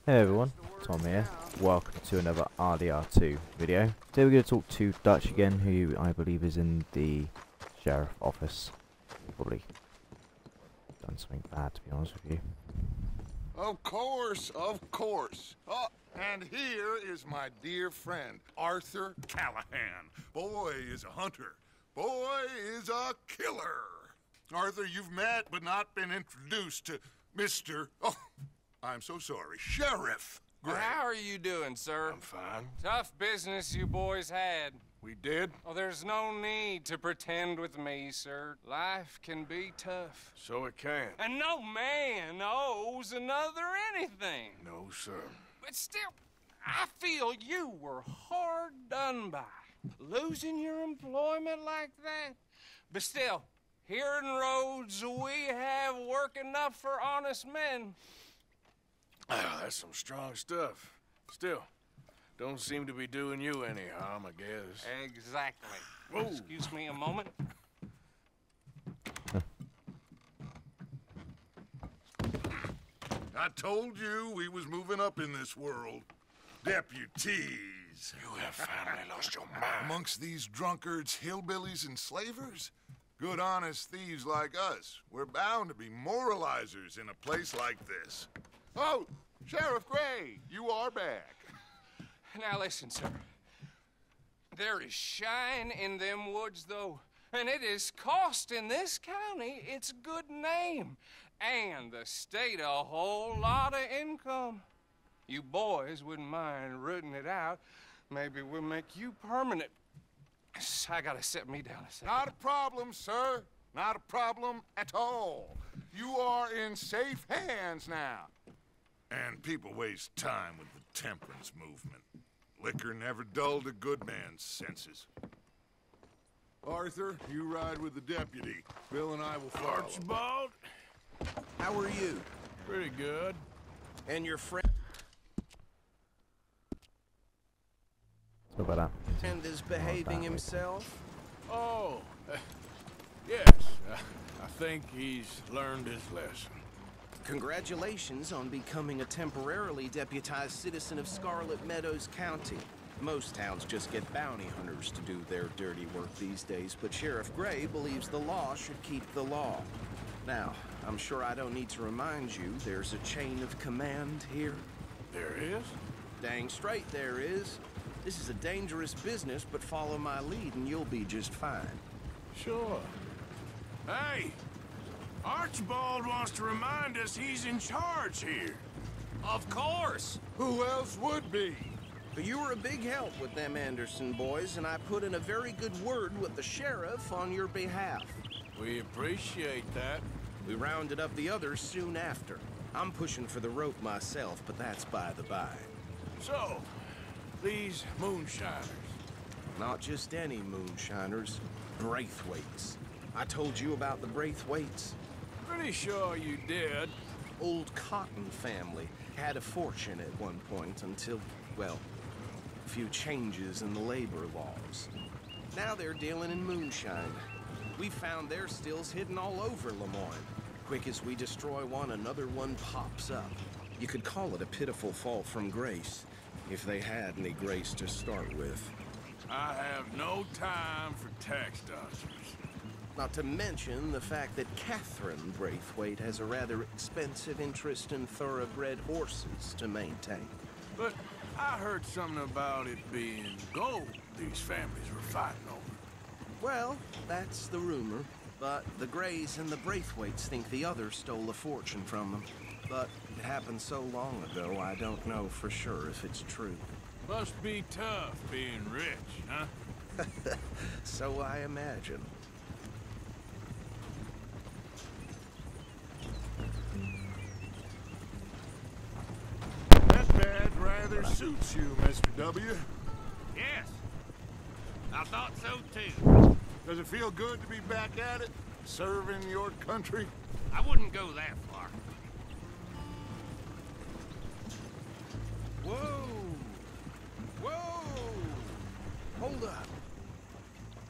Hey everyone, Tom here. Welcome to another RDR2 video. Today we're going to talk to Dutch again, who I believe is in the sheriff office. Probably done something bad, to be honest with you. Of course, of course. Oh, and here is my dear friend, Arthur Callahan. Boy is a hunter. Boy is a killer. Arthur, you've met but not been introduced to Mr. Oh, I'm so sorry, Sheriff Gray. How are you doing, sir? I'm fine. Tough business you boys had. We did? Oh, there's no need to pretend with me, sir. Life can be tough. So it can. And no man owes another anything. No, sir. But still, I feel you were hard done by. Losing your employment like that. But still, here in Rhodes, we have work enough for honest men. Ah, that's some strong stuff. Still, don't seem to be doing you any harm, I guess. Exactly. Whoa. Excuse me a moment. I told you we was moving up in this world. Deputies. You have finally lost your mind. Amongst these drunkards, hillbillies, and slavers? Good, honest thieves like us. We're bound to be moralizers in a place like this. Oh, Sheriff Gray, you are back. Now listen, sir. There is shine in them woods, though, and it is costing this county its good name, and the state a whole lot of income. You boys wouldn't mind rooting it out. Maybe we'll make you permanent. I gotta sit me down a second. Not a problem, sir. Not a problem at all. You are in safe hands now. And people waste time with the temperance movement. Liquor never dulled a good man's senses. Arthur, you ride with the deputy. Bill and I will follow. Archibald? How are you? Pretty good. And your friend So about that. is behaving himself? Oh, yes. I think he's learned his lesson. Congratulations on becoming a temporarily deputized citizen of Scarlet Meadows County. Most towns just get bounty hunters to do their dirty work these days, but Sheriff Gray believes the law should keep the law. Now, I'm sure I don't need to remind you there's a chain of command here. There is? Dang straight there is. This is a dangerous business, but follow my lead and you'll be just fine. Sure. Hey! Archibald wants to remind us he's in charge here. Of course. Who else would be? But you were a big help with them Anderson boys, and I put in a very good word with the sheriff on your behalf. We appreciate that. We rounded up the others soon after. I'm pushing for the rope myself, but that's by the by. So, these moonshiners. Not just any moonshiners, Braithwaites. I told you about the Braithwaites. Pretty sure you did. Old Cotton family had a fortune at one point until, well, a few changes in the labor laws. Now they're dealing in moonshine. We found their stills hidden all over Lemoyne. Quick as we destroy one, another one pops up. You could call it a pitiful fall from grace, if they had any grace to start with. I have no time for tax dodgers. Not to mention the fact that Catherine Braithwaite has a rather expensive interest in thoroughbred horses to maintain. But I heard something about it being gold these families were fighting over. Well, that's the rumor. But the Grays and the Braithwaites think the others stole a fortune from them. But it happened so long ago, I don't know for sure if it's true. Must be tough being rich, huh? So I imagine. That badge rather suits you, Mr. W. Yes, I thought so too. Does it feel good to be back at it? Serving your country? I wouldn't go that far. Whoa! Whoa! Hold up.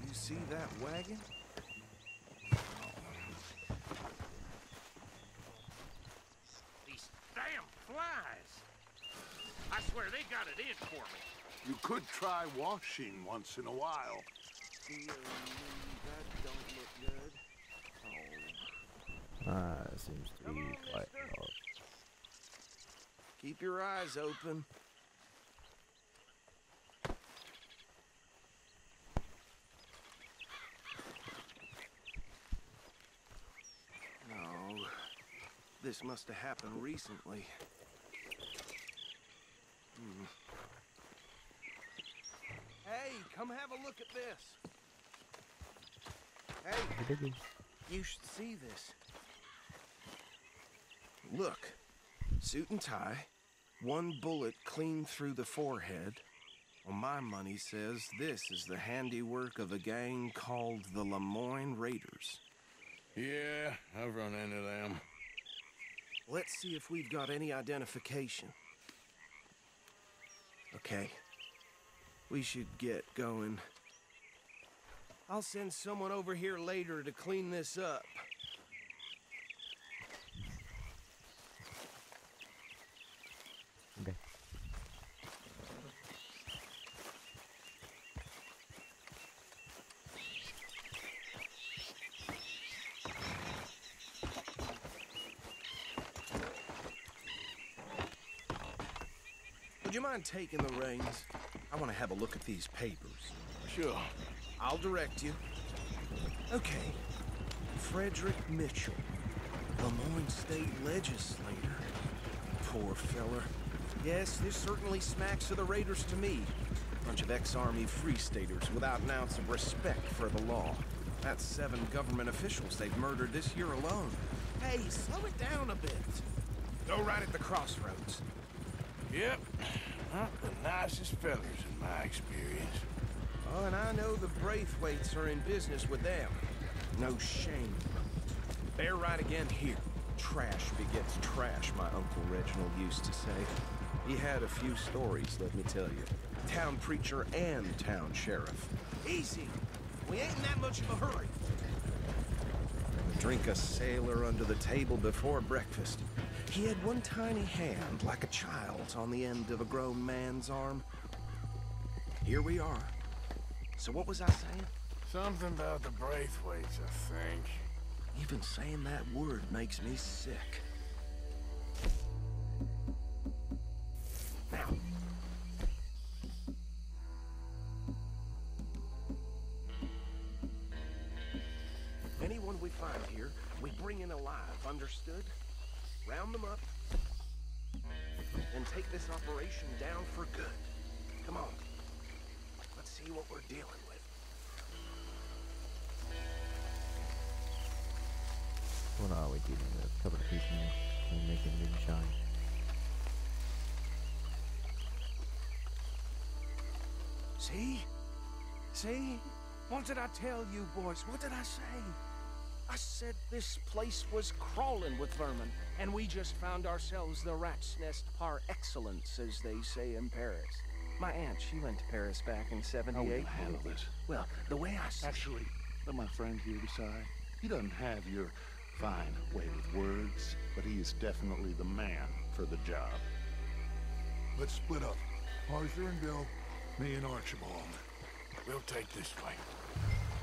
You see that wagon? These damn flies. I swear they got it in for me. You could try washing once in a while. That don't look good. Oh. It seems to be quite odd. Keep your eyes open. No. This must have happened recently. Hey, come have a look at this. Hey, you should see this. Look, suit and tie, one bullet clean through the forehead. Well, my money says this is the handiwork of a gang called the Lemoyne Raiders. Yeah, I've run into them. Let's see if we've got any identification. Okay, we should get going. I'll send someone over here later to clean this up. Okay. Would you mind taking the reins? I want to have a look at these papers. Sure. I'll direct you. Okay. Frederick Mitchell, Lemoyne State Legislator. Poor feller. Yes, this certainly smacks of the Raiders to me. Bunch of ex-Army Free Staters without an ounce of respect for the law. That's 7 government officials they've murdered this year alone. Hey, slow it down a bit. Go right at the crossroads. Yep. Not the nicest fellers in my experience. Oh, and I know the Braithwaites are in business with them. No shame. They're right again here. Trash begets trash, my Uncle Reginald used to say. He had a few stories, let me tell you. Town preacher and town sheriff. Easy. We ain't in that much of a hurry. Drink a sailor under the table before breakfast. He had one tiny hand, like a child's, on the end of a grown man's arm. Here we are. So what was I saying? Something about the Braithwaites, I think. Even saying that word makes me sick. Now. Anyone we find here, we bring in alive, understood? Round them up, and take this operation down for good. Come on. Let's see what we're dealing with. What are we dealing with? A couple of people making moonshine. See? See? What did I tell you, boys? What did I say? I said this place was crawling with vermin, and we just found ourselves the rat's nest par excellence, as they say in Paris. My aunt, she went to Paris back in '78. How will you handle this? Well, the way I see Actually, let my friend here decide. He doesn't have your fine way with words, but he is definitely the man for the job. Let's split up. Arthur and Bill, me and Archibald. We'll take this way.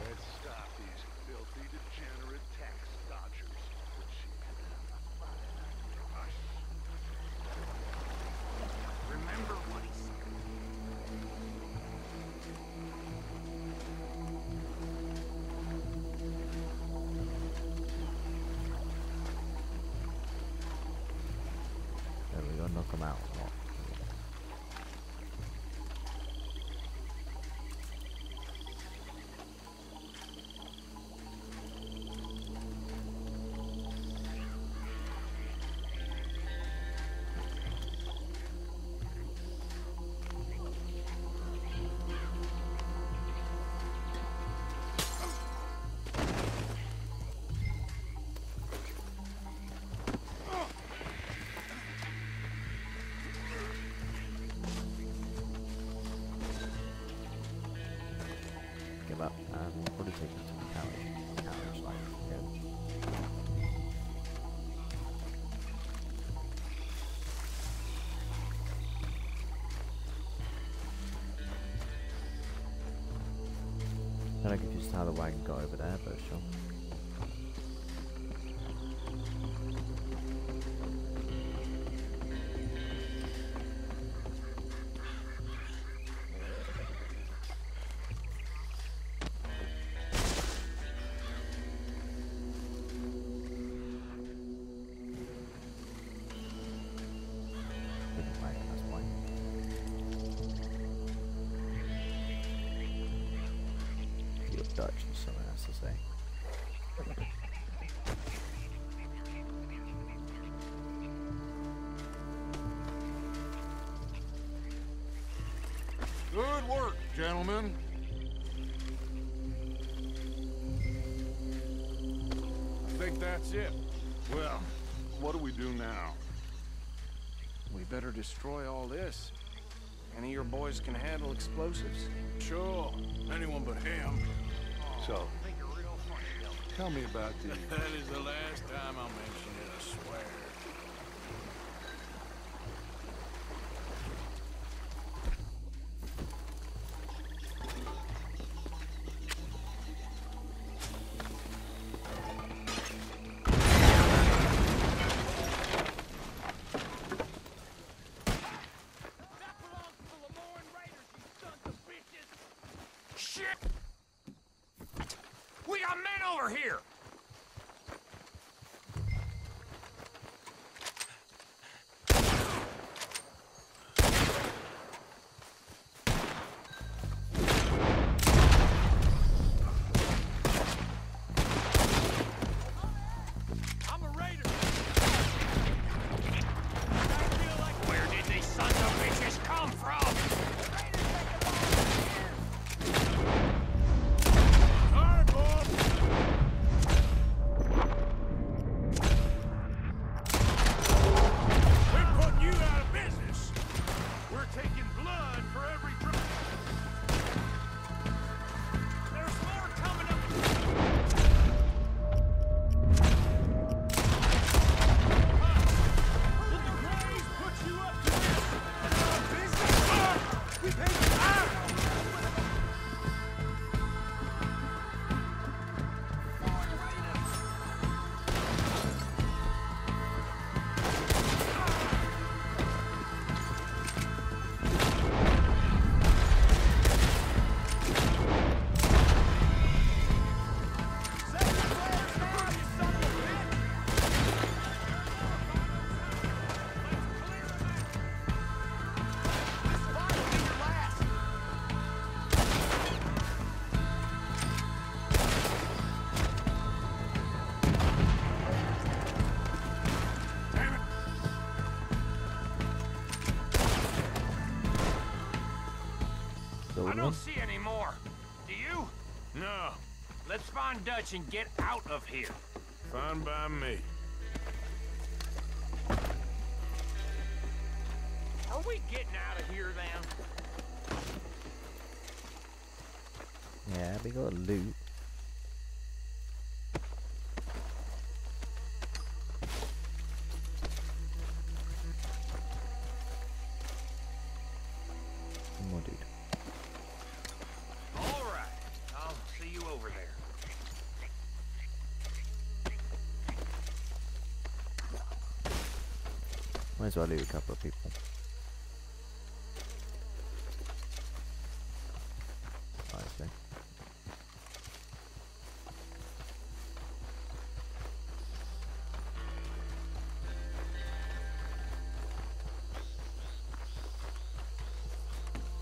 Let's stop these filthy, degenerate tax dodgers. Remember what he said. There we go, knock them out. What? Give up and probably take it to the carriage line. Kind of confused how the wagon got over there, but sure. Dutch or something else to say. Good work, gentlemen. I think that's it. Well, what do we do now? We better destroy all this. Any of your boys can handle explosives. Sure. Anyone but him. So, tell me about the... That is the last time I'll mention it, I swear. We got men over here! I'm a raider! Where did these sons of bitches come from? I don't see any more. Do you? No. Let's find Dutch and get out of here. Fine by me. Are we getting out of here then? Yeah, we got loot. One more dude. All right. I'll see you over there. Might as well loot a couple of people. I see.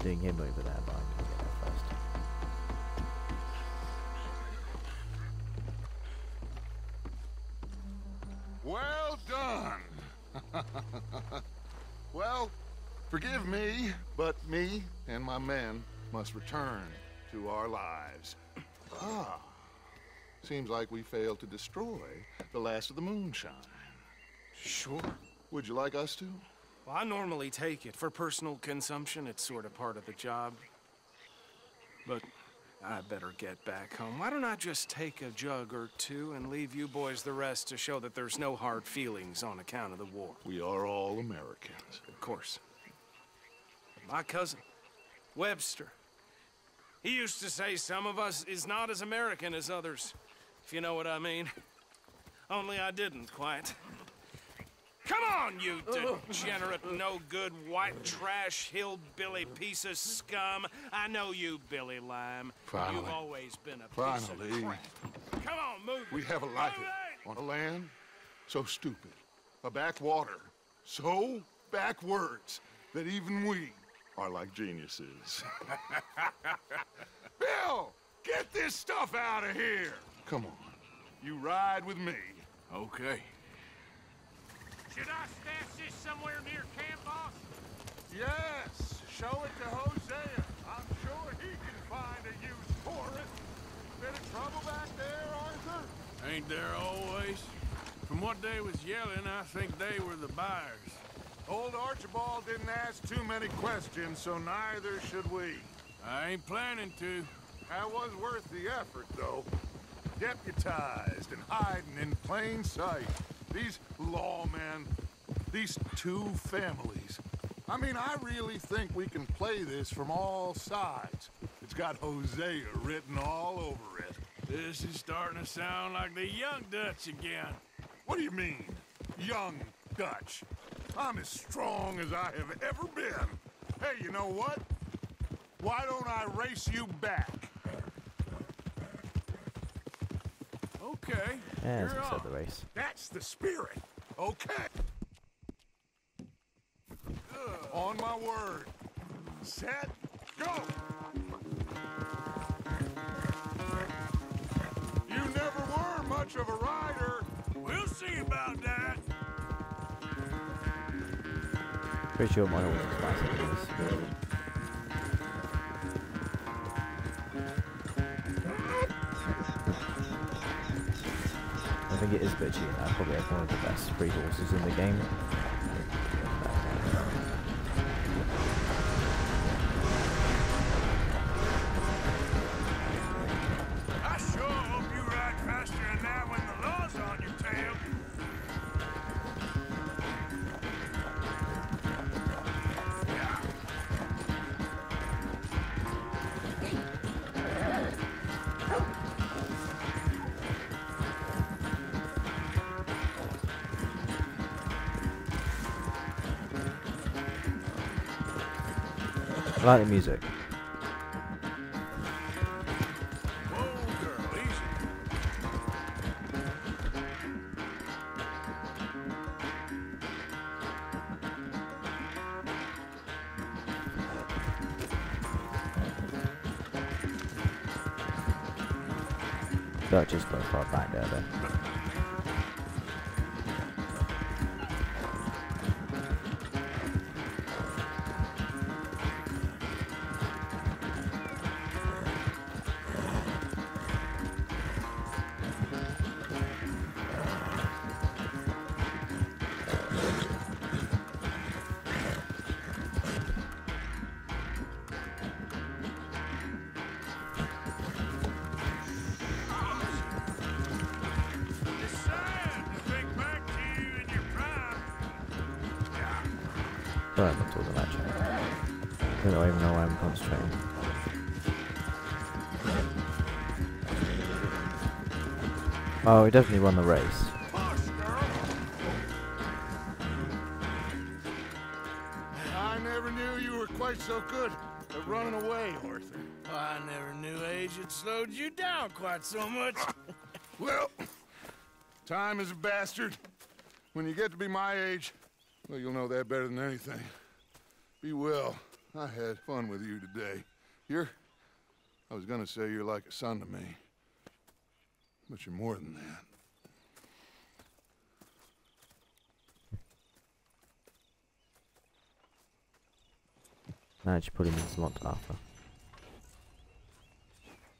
Doing him over there, but I'm gonna get there first. Well done. Well, forgive me, but me and my men must return to our lives. Ah, seems like we failed to destroy the last of the moonshine. Sure. Would you like us to? Well, I normally take it. For personal consumption, it's sort of part of the job. But I better get back home. Why don't I just take a jug or two and leave you boys the rest to show that there's no hard feelings on account of the war? We are all Americans. Of course. My cousin, Webster, He used to say some of us is not as American as others, if you know what I mean. Only I didn't quite. Come on, you degenerate, no-good, white trash, hillbilly piece of scum. I know you, Billy Lime. Finally. You've always been a piece Finally. of crap. Come on, move We it. haven't liked Move it. On a land so stupid. A backwater so backwards that even we are like geniuses. Bill, get this stuff out of here. Come on. You ride with me. Okay. Should I stash this somewhere near camp, boss? Yes, show it to Hosea. I'm sure he can find a use for it. Bit of trouble back there, Arthur? Ain't there always? From what they was yelling, I think they were the buyers. Old Archibald didn't ask too many questions, so neither should we. I ain't planning to. That was worth the effort, though. Deputized and hiding in plain sight. These lawmen, these two families. I mean, I really think we can play this from all sides. It's got Hosea written all over it. This is starting to sound like the Young Dutch again. What do you mean, young Dutch? I'm as strong as I have ever been. Hey, you know what? Why don't I race you back? Okay, Yeah, you're as we off. said, the race. That's the spirit. Okay. On my word. Set, go! You never were much of a rider. We'll see about that. Pretty sure my horse is faster than this. I think it is a bit cheating. I probably have one of the best free horses in the game. I sure hope you ride faster than that when the law's on your tail. I like the music. Whoa, girl, easy. Dutch is quite far back there though. It's sad to think back to you in your prime. Sorry, I'm not talking about you. I don't even know why I'm concentrating. Oh, we definitely won the race. I never knew you were quite so good at running away, Arthur. I never knew age had slowed you down quite so much. Well, time is a bastard. When you get to be my age, well, you'll know that better than anything. Be well. I had fun with you today. I was gonna say you're like a son to me. But you're more than that. Managed to put him into Montmartre.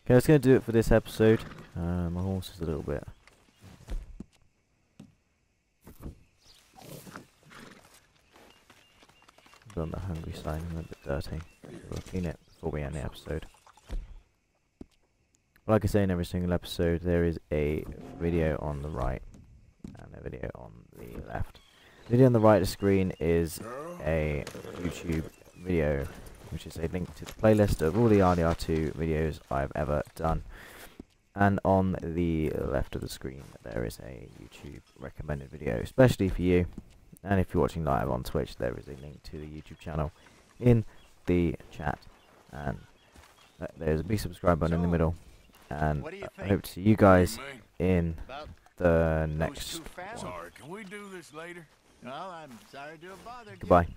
Okay, that's going to do it for this episode. My horse is a little bit... he's on the hungry side, and a bit dirty. We'll clean it before we end the episode. Like I say in every single episode, there is a video on the right and a video on the left. The video on the right of the screen is a YouTube video which is a link to the playlist of all the RDR2 videos I've ever done. And on the left of the screen there is a YouTube recommended video, especially for you. And if you're watching live on Twitch, there is a link to the YouTube channel in the chat. And there's a big subscribe button in the middle. And I hope to see you guys in the next one. Sorry, can we do this later? Well, I'm sorry to have bothered you. Goodbye.